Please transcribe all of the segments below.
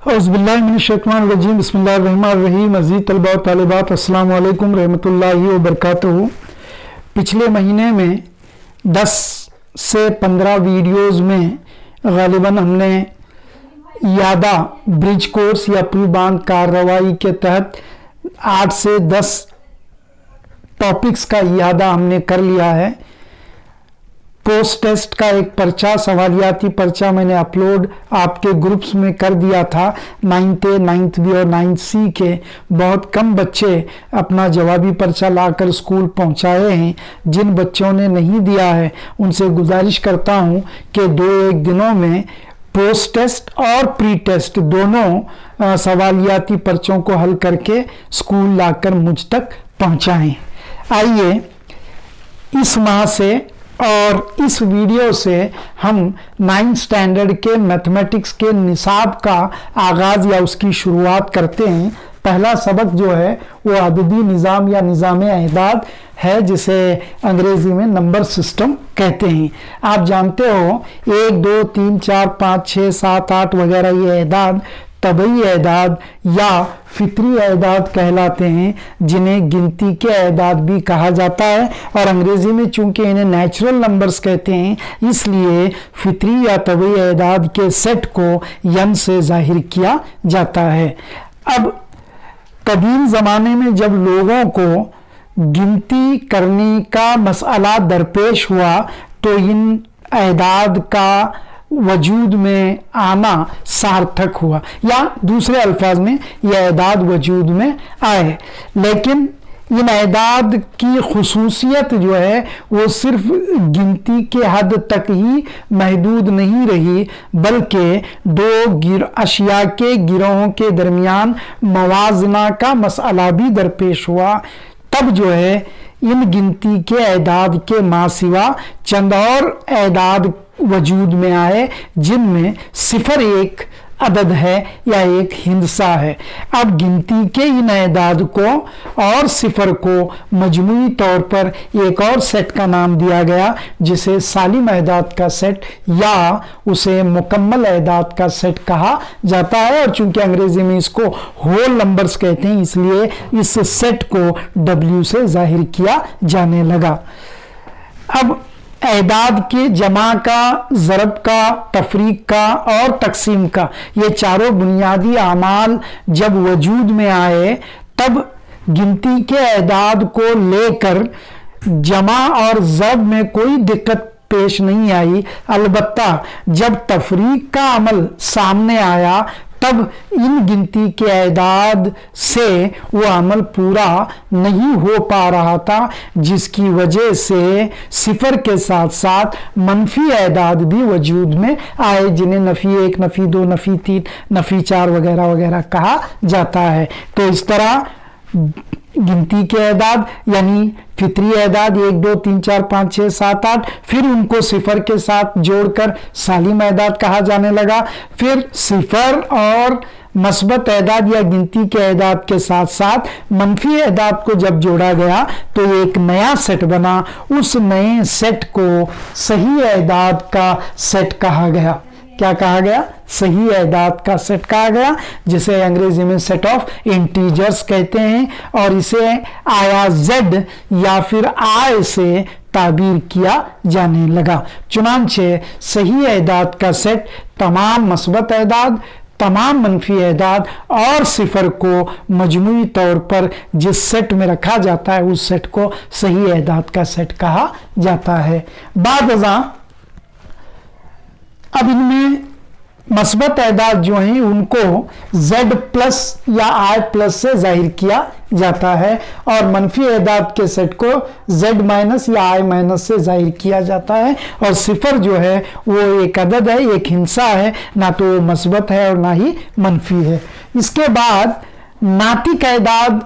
औज़ुबिल्लाहिमिनश्शैतानिर्रजीम बिस्मिल्लाहिर्रहमानिर्रहीम। अज़ीज़ तलबा और तालिबात, अस्सलामु अलैकुम रहमतुल्लाहि व बरकातुहू। पिछले महीने में 10 से 15 वीडियोज़ में ग़ालिबन हमने यादा ब्रिज कोर्स या प्री बांध कार्रवाई के तहत 8 से 10 टॉपिक्स का यादा हमने कर लिया है। पोस्ट टेस्ट का एक पर्चा, सवालियाती पर्चा मैंने अपलोड आपके ग्रुप्स में कर दिया था। 9th A, 9th B और 9th C के बहुत कम बच्चे अपना जवाबी पर्चा लाकर स्कूल पहुंचाए हैं। जिन बच्चों ने नहीं दिया है उनसे गुजारिश करता हूं कि 2-1 दिनों में पोस्ट टेस्ट और प्री टेस्ट दोनों सवालियाती पर्चों को हल करके स्कूल लाकर मुझ तक पहुंचाएं। आइए इस माह से और इस वीडियो से हम 9th स्टैंडर्ड के मैथमेटिक्स के निसाब का आगाज़ या उसकी शुरुआत करते हैं। पहला सबक जो है वो अददी निज़ाम या निज़ाम-ए-एदाद है, जिसे अंग्रेज़ी में नंबर सिस्टम कहते हैं। आप जानते हो 1, 2, 3, 4, 5, 6, 7, 8 वगैरह ये एदाद तबई एदाद या फितरी एदाद कहलाते हैं, जिन्हें गिनती के एदाद भी कहा जाता है। और अंग्रेजी में चूंकि इन्हें नेचुरल नंबर्स कहते हैं, इसलिए फितरी या तबई एदाद के सेट को यन से जाहिर किया जाता है। अब कदीम ज़माने में जब लोगों को गिनती करने का मसला दरपेश हुआ तो इन एदाद का वजूद में आना सार्थक हुआ, या दूसरे अल्फाज में यह एदाद वजूद में आए। लेकिन इन एदाद की खुसूसियत जो है वो सिर्फ गिनती के हद तक ही महदूद नहीं रही, बल्कि दो अशिया के गिरोहों के दरमियान मवाजना का मसला भी दरपेश हुआ। तब जो है इन गिनती के एदाद के मासिवा चंद और एदाद वजूद में आए, जिनमें 0 एक अदद है या एक हिंसा है। अब गिनती के इन एदाद को और 0 को मजमूई तौर पर एक और सेट का नाम दिया गया, जिसे सालिम एदाद का सेट या उसे मुकम्मल एदाद का सेट कहा जाता है। और चूंकि अंग्रेजी में इसको होल नंबर्स कहते हैं, इसलिए इस सेट को W से जाहिर किया जाने लगा। अब एदाद के जमा का, ज़रब का, तफरीक का और तकसीम का, ये चारों बुनियादी आमाल जब वजूद में आए, तब गिनती के एदाद को लेकर जमा और ज़रब में कोई दिक्कत पेश नहीं आई। अलबत्ता जब तफरीक का अमल सामने आया, तब इन गिनती के एदाद से वो अमल पूरा नहीं हो पा रहा था, जिसकी वजह से 0 के साथ साथ मनफी एदाद भी वजूद में आए, जिन्हें नफ़ी 1, नफ़ी 2, नफ़ी 3, नफ़ी 4 वगैरह वगैरह कहा जाता है। तो इस तरह गिनती के एदाद यानी फितरी एदाद 1, 2, 3, 4, 5, 6, 7, 8, फिर उनको 0 के साथ जोड़कर सालिम एदाद कहा जाने लगा। फिर 0 और मस्बत एदाद या गिनती के एदाद के साथ साथ मनफी एदाद को जब जोड़ा गया तो एक नया सेट बना। उस नए सेट को सही एदाद का सेट कहा गया। क्या कहा गया? सही एदाद का सेट कहा गया, जिसे अंग्रेजी में सेट ऑफ इंटीजर्स कहते हैं। और इसे आया Z या फिर आय से ताबीर किया जाने लगा। चुनांचे सही एदाद का सेट तमाम मस्बत एदाद, तमाम मनफी एदाद और 0 को मजमूई तौर पर जिस सेट में रखा जाता है, उस सेट को सही एदाद का सेट कहा जाता है। बादज़ां अब इनमें मस्बत एदाद जो हैं उनको Z प्लस या I प्लस से जाहिर किया जाता है, और मनफी एदाद के सेट को Z माइनस या I माइनस से जाहिर किया जाता है। और 0 जो है वो एक अदद है, एक हिंसा है, ना तो मस्बत है और ना ही मनफी है। इसके बाद नातिक एदाद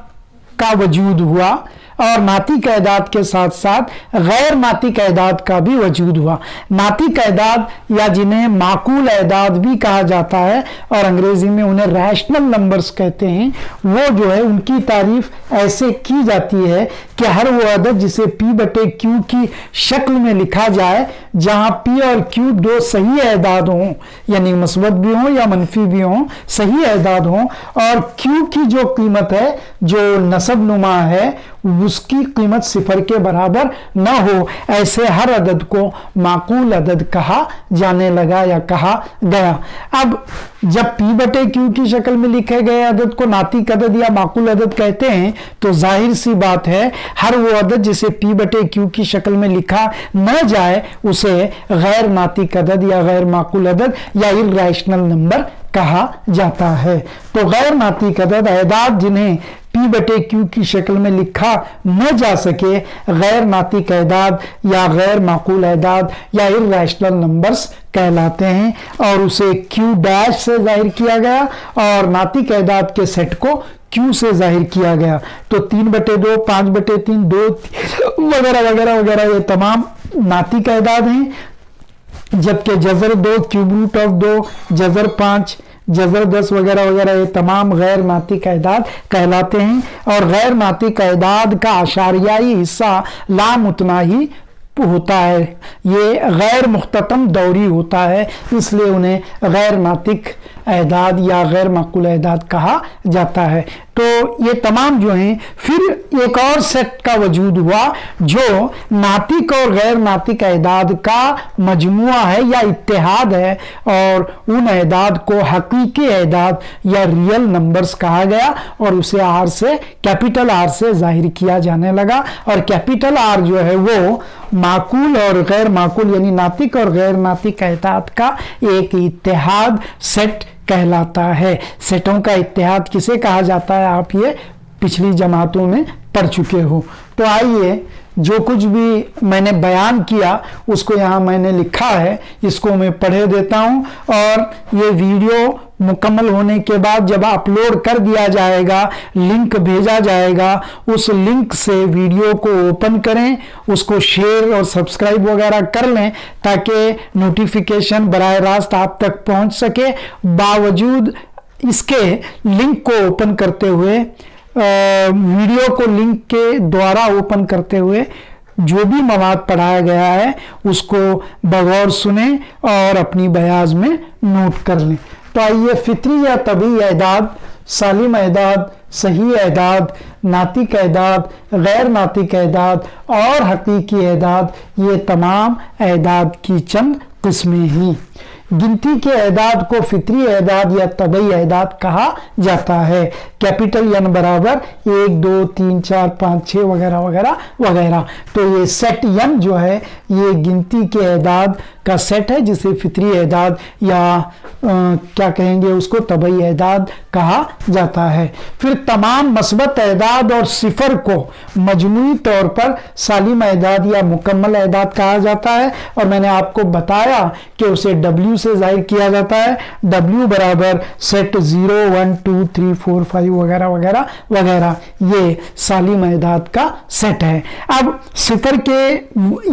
का वजूद हुआ, اور नातिक اعداد के साथ साथ गैर नातिक اعداد का भी वजूद हुआ। नातिक اعداد या जिन्हें माकूल اعداد भी कहा जाता है और अंग्रेजी में उन्हें रैशनल नंबर्स कहते हैं, वो जो है उनकी तारीफ ऐसे की जाती है कि हर वो अदद जिसे P बटे Q की शक्ल में लिखा जाए जहां P और Q दो सही एदाद हों, यानी मस्बत भी हों या मनफी भी हों, सही एदाद हों, और Q की जो कीमत है जो नसब नुमा है उसकी कीमत सिफर के बराबर न हो, ऐसे हर अदद को माकूल अदद कहा जाने लगा या कहा गया। अब जब P बटे Q की शक्ल में लिखे गए अदद को नातिक अदद या माकूल अदद कहते हैं तो जाहिर सी बात है हर वो अदद जिसे P बटे Q की शक्ल में लिखा न जाए उसे गैर नातिक अदद या गैर माकूल अदद या इर्रेशनल नंबर कहा जाता है। तो गैर नातिक अदद एदाद जिन्हें P बटे Q की शक्ल में लिखा न जा सके गैर नातिक एदाद या गैर माकूल एदाद या इर्रेशनल नंबर्स कहलाते हैं, और उसे Q डैश से जाहिर किया गया और नातिक एदाद के सेट को Q से जाहिर किया गया। तो 3/2, 5/3, 2 वगैरह वगैरह वगैरह ये तमाम नातिक एदाद हैं, जबकि जज़र 2, क्यूब रूट ऑफ 2, जज़र 5, जज़र 10 वगैरह वगैरह ये तमाम गैर नातिक एदाद कहलाते हैं। और गैर नातिक एदाद का अशारियाई हिस्सा लामुतनाही होता है, ये गैर मुख्ततम दौरी होता है, इसलिए उन्हें गैर नातिक एदाद या गैर माकूल एदाद कहा जाता है। तो ये तमाम जो हैं, फिर एक और सेट का वजूद हुआ जो नातिक और गैर नातिक एदाद का मजमुआ है या इत्तेहाद है, और उन एदाद को हकीकी एदाद या रियल नंबर्स कहा गया और उसे आर से, कैपिटल आर से जाहिर किया जाने लगा। और कैपिटल आर जो है वो माकूल और गैर माकूल यानी नातिक और गैर नातिक एदाद का एक इत्तेहाद सेट कहलाता है। सेटों का इत्तेहाद किसे कहा जाता है आप ये पिछली जमातों में पढ़ चुके हो। तो आइए जो कुछ भी मैंने बयान किया उसको यहाँ मैंने लिखा है, इसको मैं पढ़े देता हूँ, और ये वीडियो मुकम्मल होने के बाद जब अपलोड कर दिया जाएगा, लिंक भेजा जाएगा, उस लिंक से वीडियो को ओपन करें, उसको शेयर और सब्सक्राइब वगैरह कर लें ताकि नोटिफिकेशन बराह रास्त आप तक पहुंच सके। बावजूद इसके लिंक को ओपन करते हुए, वीडियो को लिंक के द्वारा ओपन करते हुए जो भी मवाद पढ़ाया गया है उसको बगौर सुने और अपनी बयाज में नोट कर लें। तो आइए, फित्री या तबी एदाद, सालिम एदाद, सही एदाद, नातिक एदाद, गैर नातिक एदाद और हकीकी एदाद, ये तमाम एदाद की चंद किस्में हैं। गिनती के एदाद को फित्री एदाद या तबई एदाद कहा जाता है। कैपिटल एन बराबर 1, 2, 3, 4, 5, 6 वगैरह वगैरह वगैरह। तो ये सेट एन जो है ये गिनती के एदाद का सेट है जिसे फित्री एदाद या क्या कहेंगे उसको तबई एदाद कहा जाता है। फिर तमाम मस्बत एदाद और सिफर को मजमूई तौर पर सालिम एदाद या मुकम्मल एदाद कहा जाता है, और मैंने आपको बताया कि उसे W से जाहिर किया जाता है। W बराबर सेट 0, 1, 2, 3, 4, 5 वगैरह वगैरह वगैरह, ये सालिम एदाद का सेट है। अब सिफर के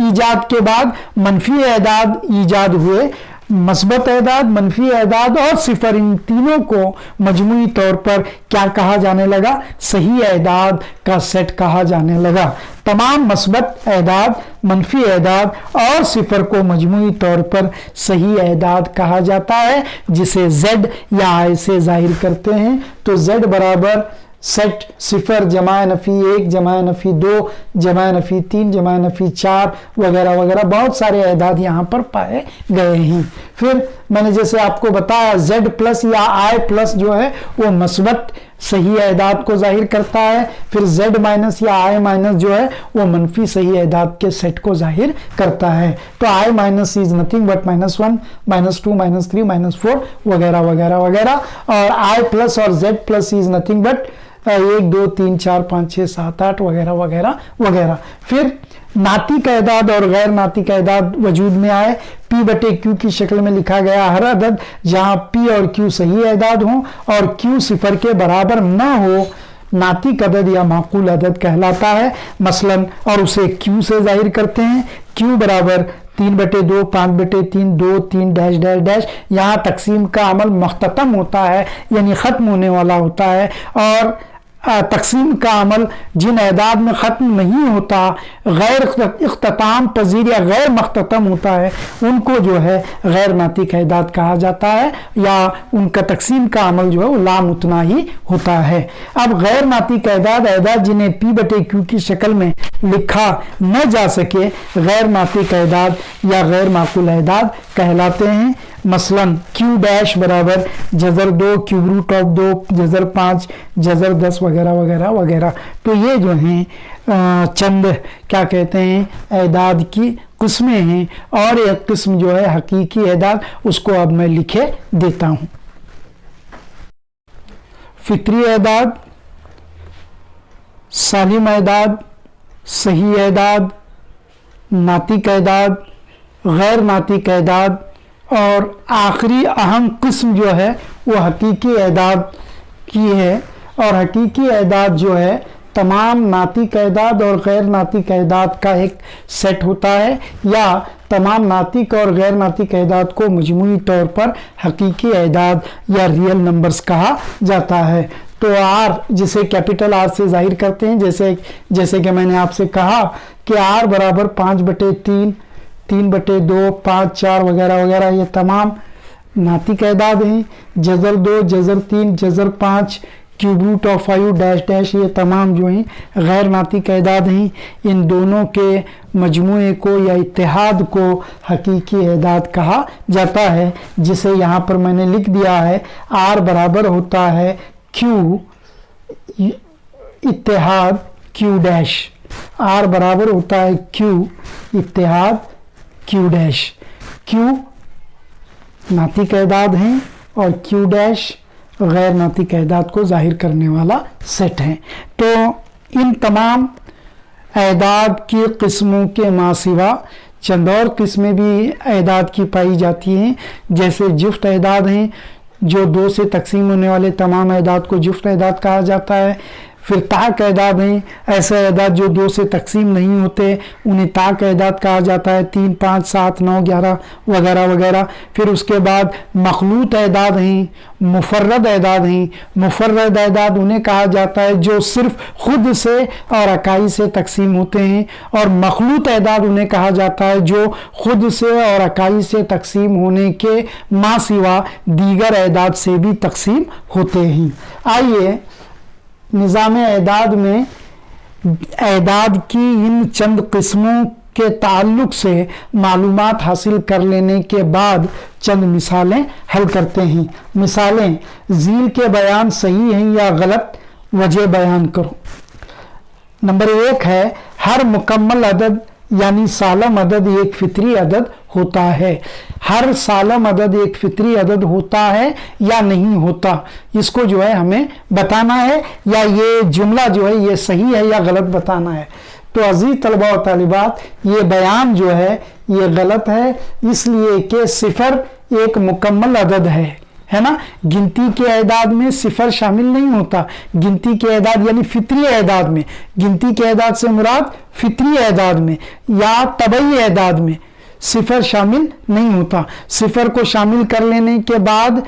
ईजाद के बाद मनफी एदाद ईजाद हुए। मस्बत एदाद, मनफी एदाद और सिफर, इन तीनों को मजमूई तौर पर क्या कहा जाने लगा? सही एदाद का सेट कहा जाने लगा। तमाम मस्बत एदाद, मनफी एदाद और सिफर को मजमूई तौर पर सही एदाद कहा जाता है, जिसे Z या I से जाहिर करते हैं। तो Z बराबर सेट सिफर जमा नफी 1 जमा नफी 2 जमा नफी 3 जमा नफी 4 वगैरह वगैरह, बहुत सारे एदाद यहाँ पर पाए गए हैं। फिर मैंने जैसे आपको बताया Z प्लस या I प्लस जो है वो मस्बत सही एदाद को जाहिर करता है। फिर Z माइनस या I माइनस जो है वो मनफी सही एदाद के सेट को जाहिर करता है। तो I minus is nothing but -1, -2, -3, -4 वगैरह वगैरह वगैरह, और I प्लस और Z plus is nothing but 1, 2, 3, 4, 5, 6, 7, 8 वगैरह वगैरह वगैरह। फिर नातिक एदाद और गैर नातिक एदाद वजूद में आए। P बटे Q की शक्ल में लिखा गया हर अदद जहां P और Q सही एदाद हों और Q सिफर के बराबर न हो, नातिक अदद या माकूल अदद कहलाता है। मसलन और उसे Q से जाहिर करते हैं। Q बराबर 3/2, 5/3, 2, 3 डैश डैश डैश। यहाँ तकसीम का अमल मुख्ततम होता है, यानी ख़त्म होने वाला होता है, और तकसीम का अमल जिन एदाद में ख़त्म नहीं होता, गैर इख्तिताम पजीर या गैर मुख्ततम होता है, उनको जो है गैर नातिक एदाद कहा जाता है, या उनका तकसीम का अमल जो है वो लामुतनाही होता है। अब गैर नातिक एदाद जिन्हें P/Q की शक्ल में लिखा न जा सके, गैर नातिक एदाद या गैर माकूल एदाद कहलाते हैं। मसलन Q डैश बराबर जज़र 2, क्यूब रूट ऑफ 2, जज़र 5, जज़र 10 वगैरह वगैरह वगैरह। तो ये जो हैं चंद क्या कहते हैं एदाद की किस्में हैं, और एक किस्म जो है हकीकी एदाद, उसको अब मैं लिखे देता हूँ। फित्री एदाद, सालिम एदाद, सही एदाद, नातिक एदाद, गैर नातिक एदाद, और आखिरी अहम किस्म जो है वो हकीकी एदाद की है। और हकीकी एदाद जो है तमाम नातिक एदाद और गैर नातिक एदाद का एक सेट होता है, या तमाम नातिक और गैर नातिक एदाद को मजमूई तौर पर हकीकी एदाद या रियल नंबर्स कहा जाता है। तो R जिसे कैपिटल R से जाहिर करते हैं, जैसे कि मैंने आपसे कहा कि R बराबर 5/3, 3/2, 5, 4 वगैरह वगैरह, ये तमाम नातिक एदाद हैं। जज़र 2, जज़र 3, जज़र 5, cube root of 5 dash dash, ये तमाम जो हैं गैर नातिक एदाद हैं। इन दोनों के मजमूए को या इत्तेहाद को हकीकी एदाद कहा जाता है, जिसे यहाँ पर मैंने लिख दिया है। R बराबर होता है Q इत्तेहाद Q डैश। R बराबर होता है Q इत्तेहाद Q डैश। Q नातिक एदाद हैं और Q डैश गैर नातिक एदाद को जाहिर करने वाला सेट है। तो इन तमाम एदाद की किस्मों के मासिवा चंद और किस्में भी एदाद की पाई जाती हैं, जैसे जुफ्त एदाद हैं, जो 2 से तकसीम होने वाले तमाम एदाद को जुफ्त एदाद कहा जाता है। फिर ताक एदाद हैं, ऐसे एदाद जो 2 से तकसीम नहीं होते, उन्हें ताक एदाद कहा जाता है, 3, 5, 7, 9, 11 वगैरह वगैरह। फिर उसके बाद मखलूत एदाद हैं, मुफर्रद एदाद हैं। मुफर्रद एदाद उन्हें कहा जाता है जो सिर्फ खुद से और इकाई से तकसीम होते हैं, और मखलूत एदाद उन्हें कहा जाता है जो खुद से और इकाई से तकसीम होने के मा सिवा दीगर एदाद से भी तकसीम होते हैं। आइए निज़ाम एदाद में एदाद की इन चंद किस्मों के ताल्लुक से मालूमात हासिल कर लेने के बाद चंद मिसालें हल करते हैं। मिसालें, ज़ील के बयान सही हैं या गलत, वजह बयान करो। नंबर 1 है, हर मुकम्मल अदद यानी सालम अदद एक फितरी अदद होता है। हर सालम अदद एक फितरी अदद होता है या नहीं होता, इसको जो है हमें बताना है, या ये जुमला जो है ये सही है या गलत बताना है। तो अजीज तलबा और तालिबात, ये बयान जो है ये गलत है, इसलिए कि सिफर एक मुकम्मल अदद है ना। गिनती के एदाद में सिफर शामिल नहीं होता। गिनती के एदाद यानी फितरी एदाद में, गिनती के एदाद से मुराद फितरी एदाद में या तबई एदाद में सिफर शामिल नहीं होता। सिफर को शामिल कर लेने के बाद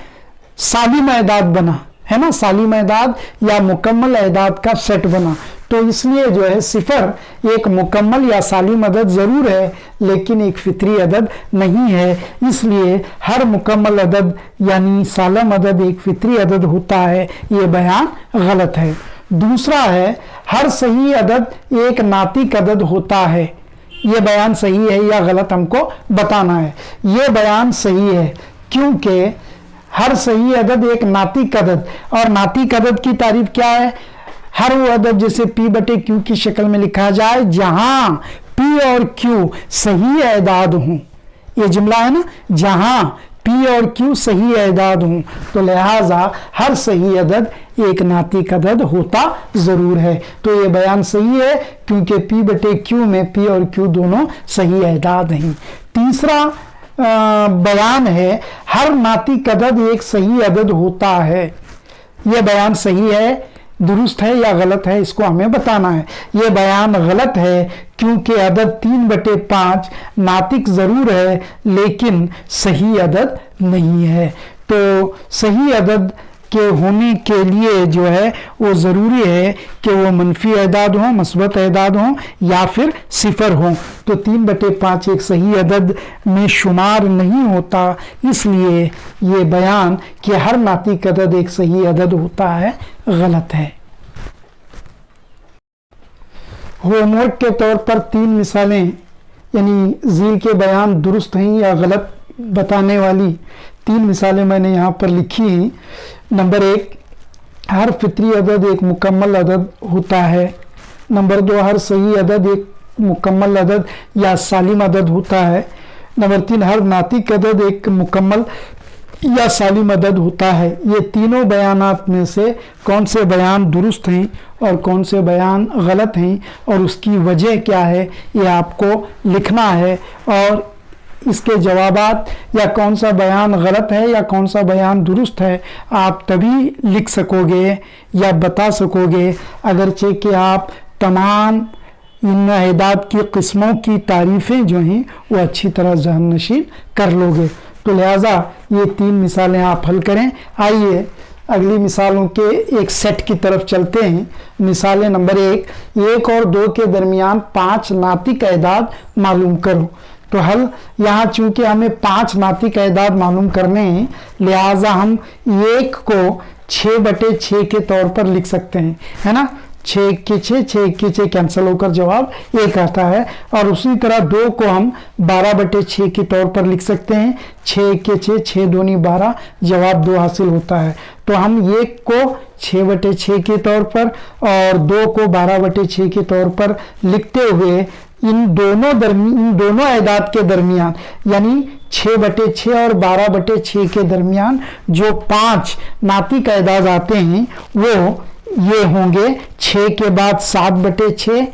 सालिम एदाद बना, है ना, सालिम एदाद या मुकम्मल एदाद का सेट बना। तो इसलिए जो है सिफर एक मुकम्मल या सालिम अदद ज़रूर है, लेकिन एक फितरी अदद नहीं है। इसलिए हर मुकम्मल अदद यानी सालम अदद एक फितरी अदद होता है, ये बयान गलत है। दूसरा है, हर सही अदद एक नातिक अदद होता है, ये बयान सही है या गलत हमको बताना है। ये बयान सही है क्योंकि हर सही अदद एक नातिक अदद, और नातिक अदद की तारीफ क्या है, हर वो अदद जिसे P/Q की शक्ल में लिखा जाए जहां P और Q सही एदाद हों। ये जुमला है ना, जहां P और Q सही एदाद हों, तो लिहाजा हर सही अदद एक नातिक अदद होता जरूर है। तो ये बयान सही है क्योंकि P/Q में P और Q दोनों सही एदाद हैं। तीसरा बयान है, हर नातिक अदद एक सही अदद होता है। यह बयान सही है दुरुस्त है या गलत है, इसको हमें बताना है। ये बयान गलत है क्योंकि अदद 3/5 नातिक ज़रूर है लेकिन सही अदद नहीं है। तो सही अदद के होने के लिए जो है वो ज़रूरी है कि वो मनफी एदाद हों, मस्बत एदाद हों या फिर सिफर हों। तो 3/5 एक सही अदद में शुमार नहीं होता, इसलिए ये बयान कि हर नातिक अदद एक सही अदद होता है गलत है। होमवर्क के तौर पर 3 मिसालें यानी झील के बयान दुरुस्त हैं या गलत बताने वाली 3 मिसालें मैंने यहाँ पर लिखी हैं। नंबर 1, हर फितरी अदद एक मुकम्मल अदद होता है। नंबर 2, हर सही अदद एक मुकम्मल अदद या सालिम अदद होता है। नंबर 3, हर नातिक अदद एक मुकम्मल या सालिम अदद होता है। ये तीनों बयानात में से कौन से बयान दुरुस्त हैं और कौन से बयान गलत हैं और उसकी वजह क्या है, ये आपको लिखना है। और इसके जवाबात या कौन सा बयान गलत है या कौन सा बयान दुरुस्त है आप तभी लिख सकोगे या बता सकोगे अगरचे कि आप तमाम इन एदाद की किस्मों की तारीफ़ें जो हैं वो अच्छी तरह ज़हन नशीन कर लोगे। तो लिहाजा ये 3 मिसालें आप हल करें। आइए अगली मिसालों के एक सेट की तरफ चलते हैं। मिसालें नंबर 1 और 2 के दरमियान 5 नातिक एदाद मालूम करो। तो हल यहाँ चूंकि हमें 5 नातिक एदाद मालूम करने हैं, लिहाजा हम 1 को 6/6 के तौर पर लिख सकते हैं, है ना। 6 के 6 कैंसिल होकर जवाब 1 आता है। और उसी तरह 2 को हम 12/6 के तौर पर लिख सकते हैं। 6 के 6 दूनी 12 जवाब 2 हासिल होता है। तो हम 1 को 6/6 के तौर पर और 2 को 12/6 के तौर पर लिखते हुए इन दोनों एदाद के दरमियान यानी 6/6 और 12/6 के दरमियान जो 5 नातिक एदाद आते हैं वो ये होंगे 6 के बाद 7/6,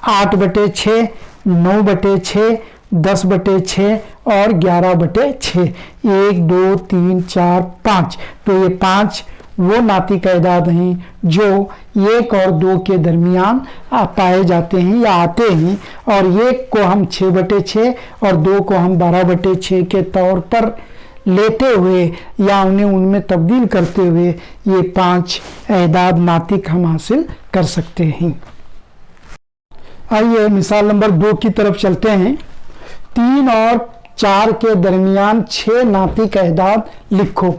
8/6, 9/6, 10/6 और 11/6। 1 2 3 4 5। तो ये 5 वो नातिक एदाद हैं जो 1 और 2 के दरमियान पाए जाते हैं या आते हैं। और 1 को हम 6/6 और 2 को हम 12/6 के तौर पर लेते हुए या उन्हें उनमें तब्दील करते हुए ये 5 एदाद नातिक हम हासिल कर सकते हैं। आइए मिसाल नंबर 2 की तरफ चलते हैं। 3 और 4 के दरमियान 6 नातिक एदाद लिखो।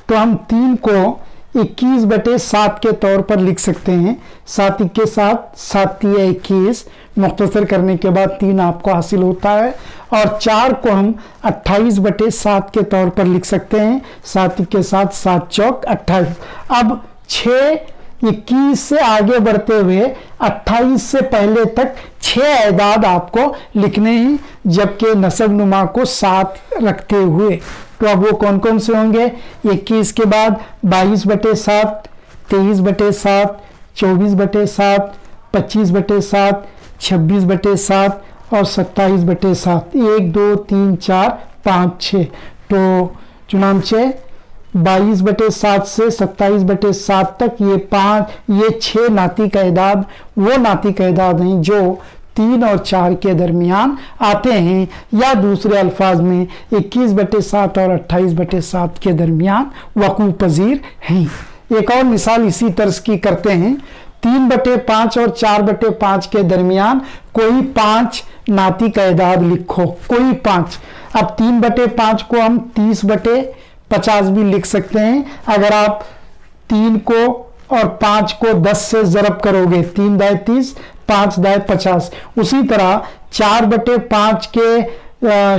तो हम 3 को 21/7 के तौर पर लिख सकते हैं। 7 के साथ 7 21 मुख्तसर करने के बाद 3 आपको हासिल होता है। और 4 को हम 28/7 के तौर पर लिख सकते हैं। 7 के साथ 7 चौक 28। अब 6 21 से आगे बढ़ते हुए 28 से पहले तक 6 एदाद आपको लिखने हैं, जबकि नसब नुमा को 7 रखते हुए। तो अब वो कौन कौन से होंगे? 21 के बाद 22/7, 23/7, 24/7, 25/7, 26/7 और 27/7। 1 2 3 4 5 6। तो चुनांचे 22/7 से 27/7 तक ये 6 नातिक एदाद वो नातिक एदाद हैं जो 3 और 4 के दरमियान आते हैं, या दूसरे अल्फाज में 21/7 और 28/7 के दरमियान वक़ूफ़ पज़ीर हैं। एक और मिसाल इसी तर्ज की करते हैं। 3/5 और 4/5 के दरमियान कोई 5 नातिक एदाद लिखो। कोई 5। अब 3/5 को हम 30/50 भी लिख सकते हैं। अगर आप 3 को और 5 को 10 से ज़रब करोगे, 3 दाए 30, 5 दाए 50। उसी तरह 4/5 के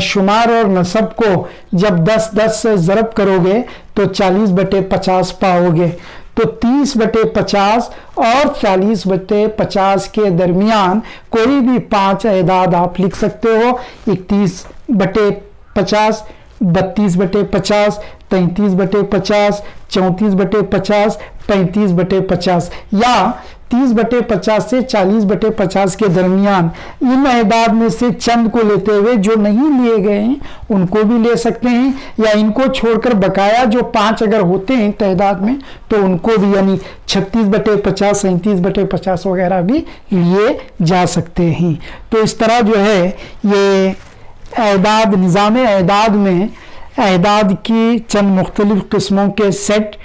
शुमार और नसब को जब 10 से ज़रब करोगे तो 40/50 पाओगे। तो 30/50 और 40/50 के दरमियान कोई भी 5 एदाद आप लिख सकते हो। 31/50, 32/50, 33/50, 34/50, 35/50 या 30/50 से 40/50 के दरमियान इन अहदाद में से चंद को लेते हुए जो नहीं लिए गए हैं उनको भी ले सकते हैं, या इनको छोड़कर बकाया जो 5 अगर होते हैं तहदाद में तो उनको भी, यानी 36/50, 37/50 वगैरह भी लिए जा सकते हैं। तो इस तरह जो है ये अहदाद, निज़ाम अहदाद में अहदाद की चंद मुख्तलिफ किस्मों के सेट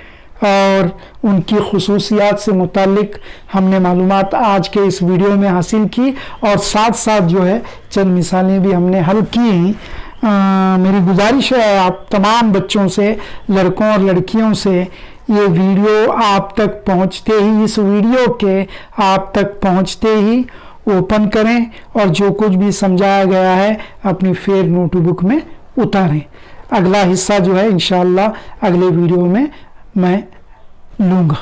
और उनकी खुसूसियात से मुतालिक हमने मालूमात आज के इस वीडियो में हासिल की, और साथ साथ जो है चंद मिसालें भी हमने हल की। मेरी गुजारिश है आप तमाम बच्चों से, लड़कों और लड़कियों से, ये वीडियो आप तक पहुंचते ही, इस वीडियो के आप तक पहुंचते ही ओपन करें और जो कुछ भी समझाया गया है अपनी फेयर नोटबुक में उतारें। अगला हिस्सा जो है इंशाअल्लाह अगले वीडियो में मैं लूँगा।